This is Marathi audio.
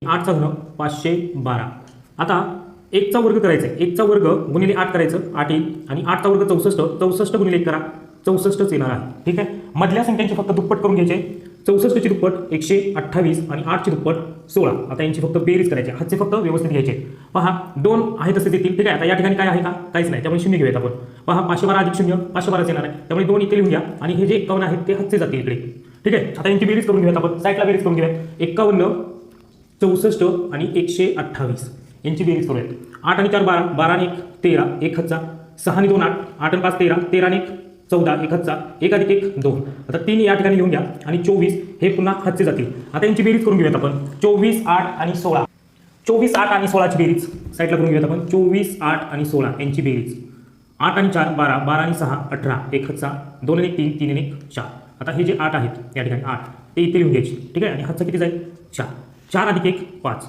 8चा घन 512. आता 1चा वर्ग करायचा आहे, 1चा वर्ग गुणिले 8 करायचं, 8 येईल आणि 8चा वर्ग 64, 64 गुणिले 1 करा, 64च येणार आहे. ठीक आहे, मधल्या संख्यांची फक्त दुप्पट करून घ्यायचे. 64ची दुप्पट 128 आणि 8ची दुप्पट 16. आता यांची फक्त बेरीज करायची, हातचे फक्त व्यवस्थित घ्यायचे. पहा 2 आहे तसेच येतील. ठीक आहे, आता या ठिकाणी काय आहे का, काहीच नाही, त्यामुळे शून्य घेऊयात आपण. पहा 512 अधिक 0 512 येणार आहे, त्यामुळे 2 इथे लिहून घ्या आणि हे जे 51 आहेत ते हातचे जातील इकडे. ठीक आहे, आता यांची बेरीज करून घेऊयात आपण, साईडला बेरीज करून घेऊयात. 51 64 आणि 128 यांची बेरीज करूयात. 8 आणि 4 12, 12 आणि 1 13, 1 हातचा, 6 आणि 2 8, 8 आणि 5 13, 13 आणि 1 14, 1 हातचा, 1 अधिक 1 2. आता 3 या ठिकाणी लिहून घ्या आणि 24 हे पुन्हा हातचे जातील. आता यांची बेरीज करून घेऊयात आपण. 24 8 आणि 16, 24 8 आणि 16ची बेरीज साईडला करून घेऊयात आपण. 24 8 आणि 16 यांची बेरीज. 8 आणि 4 12, 12 आणि 6 18, 1 हातचा, 2 आणि 1 3, 3 आणि 1 4. आता हे जे 8 आहेत या ठिकाणी 8 ते इथे लिहून घ्यायचे. ठीक आहे, आणि हातचा किती जाईल 4, 4 अधिक 1 5.